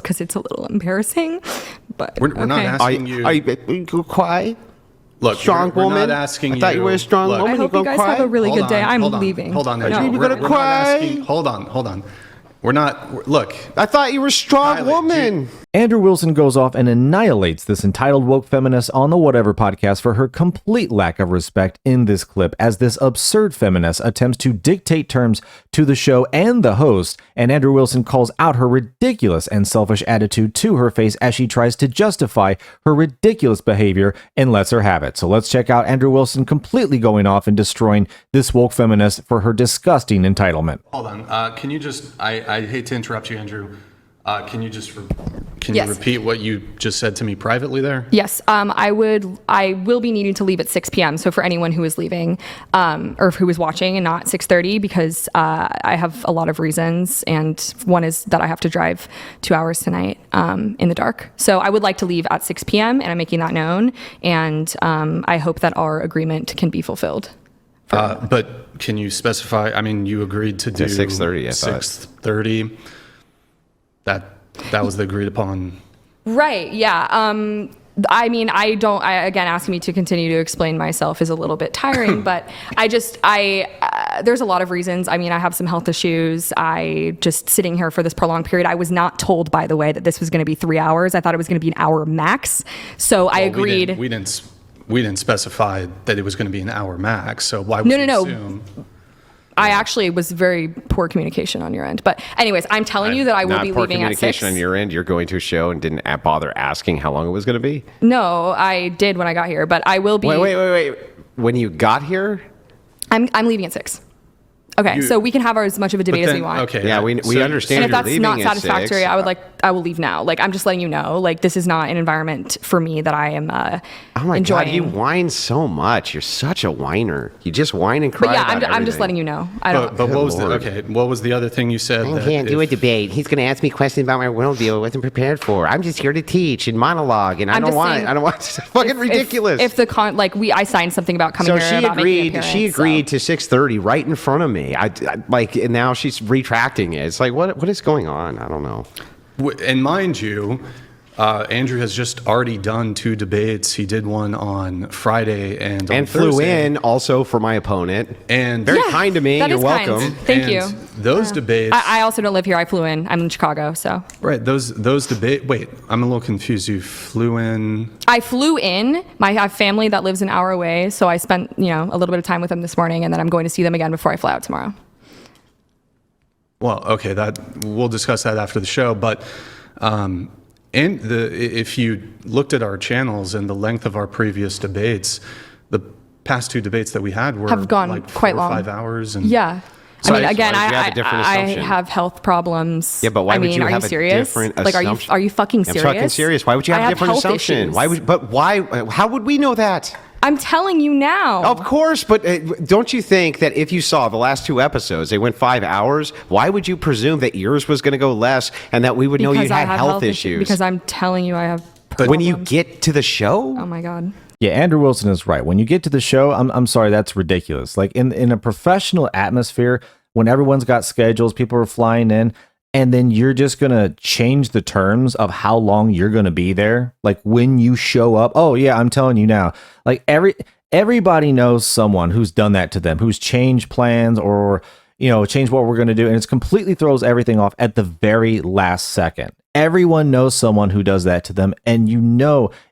because it's a little embarrassing. But we're not asking you. Are you cry? Look, strong we're woman. Not asking I thought you were a strong woman. I hope you guys have a really good day. I'm leaving. Hold on. No, you're gonna cry. Hold on. We're not. Look. I thought you were a strong woman. Andrew Wilson goes off and annihilates this entitled woke feminist on the Whatever podcast for her complete lack of respect in this clip, as this absurd feminist attempts to dictate terms to the show and the host, and Andrew Wilson calls out her ridiculous and selfish attitude to her face as she tries to justify her ridiculous behavior and lets her have it. So let's check out Andrew Wilson completely going off and destroying this woke feminist for her disgusting entitlement. Hold on. Can you just, I hate to interrupt you, Andrew. Can you just you repeat what you just said to me privately there? Yes, I will be needing to leave at 6 p.m. So for anyone who is leaving or who is watching and not 6:30, because I have a lot of reasons, and one is that I have to drive 2 hours tonight in the dark. So I would like to leave at 6 p.m. and I'm making that known, and I hope that our agreement can be fulfilled. But can you specify? I mean, you agreed to do 6:30. 6:30. That was the agreed upon. Right. Yeah. I mean, again, asking me to continue to explain myself is a little bit tiring, but there's a lot of reasons. I mean, I have some health issues. I just sitting here for this prolonged period. I was not told, by the way, that this was going to be 3 hours. I thought it was going to be an hour max. So I agreed. We didn't specify that it was going to be an hour max. So why would you assume? I actually was very poor communication on your end. But anyways, I'm telling you that I will be leaving at 6. Communication on your end? You're going to a show and didn't bother asking how long it was going to be? No, I did when I got here, but I will be... Wait. When you got here? I'm leaving at 6. Okay, so we can have as much of a debate as we want. Okay. Yeah, we understand. And if that's not satisfactory, I will leave now. Like, I'm just letting you know. Like, this is not an environment for me that I am oh my enjoying. God, you whine so much. You're such a whiner. You just whine and cry. But yeah, about I'm just letting you know. I don't. But what was the other thing you said? I can't do a debate. He's going to ask me questions about my worldview I wasn't prepared for. I'm just here to teach and monologue, and I don't want. It's fucking ridiculous. If I signed something about coming here. So she agreed to 6:30 right in front of me. And now she's retracting it. It's like, what is going on? I don't know. And mind you, Andrew has just already done 2 debates. He did one on Friday and on flew Thursday. in also for my opponent. And very kind to me. You're welcome. Kind. Thank you. Those debates. I also don't live here. I flew in. I'm in Chicago, so. Right. Those debate. Wait, I'm a little confused. You flew in. I flew in. I have family that lives an hour away, so I spent a little bit of time with them this morning, and then I'm going to see them again before I fly out tomorrow. Well, okay, we'll discuss that after the show. But if you looked at our channels and the length of our previous debates, the past 2 debates that we had have gone like quite 4 or long. 5 hours. And yeah. So I mean, again, I have have health problems. Yeah, but why would you are have you serious? a different assumption? Like, are you fucking serious? I'm fucking serious. Why would you have a different assumption? Issues. Why? How would we know that? I'm telling you now. Of course, but don't you think that if you saw the last 2 episodes, they went 5 hours, why would you presume that yours was going to go less and that we would know you had health issues? Because I'm telling you I have problems. When you get to the show? Oh my God. Yeah, Andrew Wilson is right. When you get to the show, I'm sorry, that's ridiculous. Like in a professional atmosphere, when everyone's got schedules, people are flying in, and then you're just going to change the terms of how long you're going to be there. Like when you show up, oh yeah, I'm telling you now, like everybody knows someone who's done that to them, who's changed plans or, changed what we're going to do. And it completely throws everything off at the very last second. Everyone knows someone who does that to them. And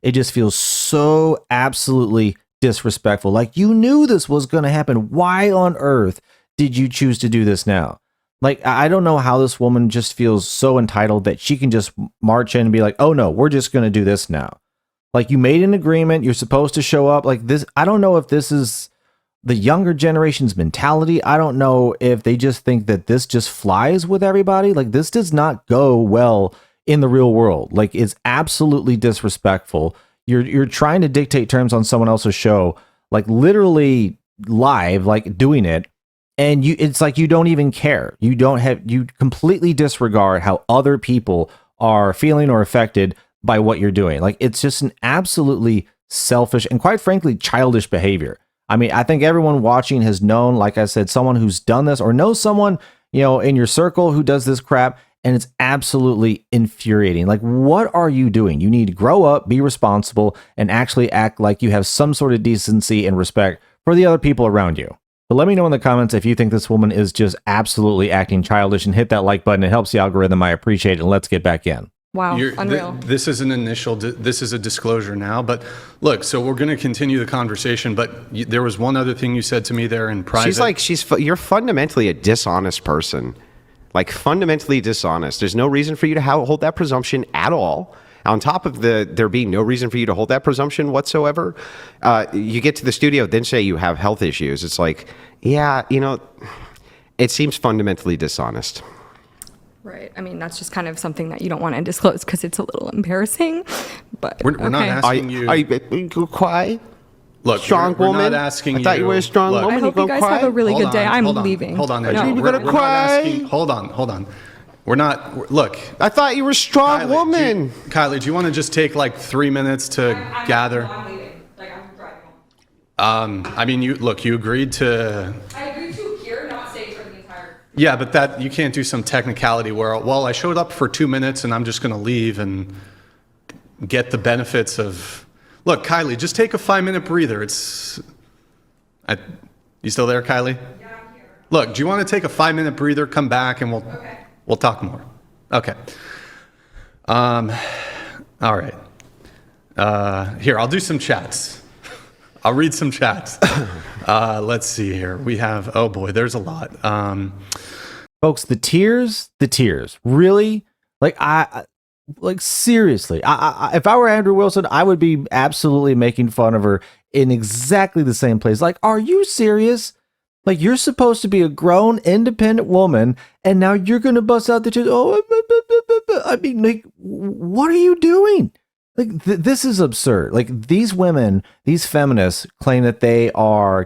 it just feels so absolutely disrespectful. Like you knew this was going to happen. Why on earth did you choose to do this now? Like, I don't know how this woman just feels so entitled that she can just march in and be like, oh no, we're just going to do this now. Like you made an agreement. You're supposed to show up like this. I don't know if this is the younger generation's mentality. I don't know if they just think that this just flies with everybody. Like this does not go well in the real world. Like it's absolutely disrespectful. You're trying to dictate terms on someone else's show, like literally live, like doing it. And it's like you don't even care. You completely disregard how other people are feeling or affected by what you're doing. Like it's just an absolutely selfish and quite frankly childish behavior. I mean, I think everyone watching has known, like I said, someone who's done this or knows someone, in your circle who does this crap. And it's absolutely infuriating. Like, what are you doing? You need to grow up, be responsible, and actually act like you have some sort of decency and respect for the other people around you. But let me know in the comments if you think this woman is just absolutely acting childish, and hit that like button. It helps the algorithm. I appreciate it. And let's get back in. Wow, unreal. This is this is a disclosure now, but look, so we're going to continue the conversation, but there was one other thing you said to me there in private. You're fundamentally a dishonest person. Like, fundamentally dishonest. There's no reason for you to hold that presumption at all. On top of there being no reason for you to hold that presumption whatsoever, you get to the studio, then say you have health issues. It's like, yeah, it seems fundamentally dishonest. Right. I mean, that's just kind of something that you don't want to disclose because it's a little embarrassing. But we're not asking you. Are you cry? Look, strong we're woman. Not asking I thought you were a strong woman. I hope you guys have a really good day. I'm leaving. Hold on. No. You're gonna cry. Hold on. We're not. Look. I thought you were a strong woman. Kylie, do you want to just take like 3 minutes to gather? I'm leaving. Like, I'm driving home. I mean, you agreed to. I agreed to appear, not stay for the entire. Yeah, but that you can't do some technicality where, well, I showed up for 2 minutes and I'm just going to leave and get the benefits of. Look, Kylie, just take a 5-minute breather. You still there, Kylie? Yeah, I'm here. Look, do you want to take a 5-minute breather, come back, and we'll talk more. Okay. All right. Here, I'll do some chats. I'll read some chats. Let's see here. We have, oh boy, there's a lot. Folks, the tears, really? Like seriously, if I were Andrew Wilson, I would be absolutely making fun of her in exactly the same place. Like, are you serious? Like, you're supposed to be a grown, independent woman, and now you're going to bust out the tears. Oh, I mean, like, what are you doing? Like, this is absurd. Like, these women, these feminists claim that they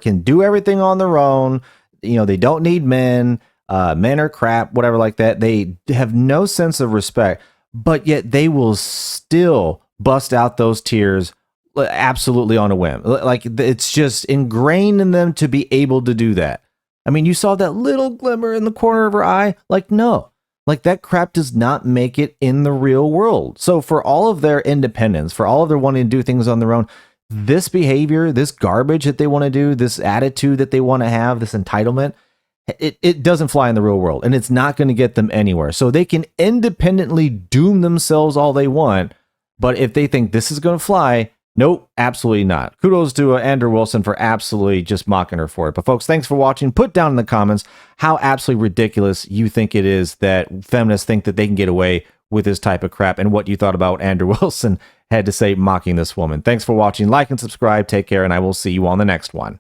can do everything on their own. They don't need men. Men are crap, whatever like that. They have no sense of respect. But yet they will still bust out those tears absolutely on a whim. Like, it's just ingrained in them to be able to do that. I mean, you saw that little glimmer in the corner of her eye. Like, no, like, that crap does not make it in the real world. So for all of their independence, for all of their wanting to do things on their own, this behavior, this garbage that they want to do, this attitude that they want to have, this entitlement, it doesn't fly in the real world, and it's not going to get them anywhere. So they can independently doom themselves all they want, but if they think this is going to fly, nope, absolutely not. Kudos to Andrew Wilson for absolutely just mocking her for it. But folks, thanks for watching. Put down in the comments how absolutely ridiculous you think it is that feminists think that they can get away with this type of crap, and what you thought about what Andrew Wilson had to say mocking this woman. Thanks for watching. Like and subscribe. Take care, and I will see you on the next one.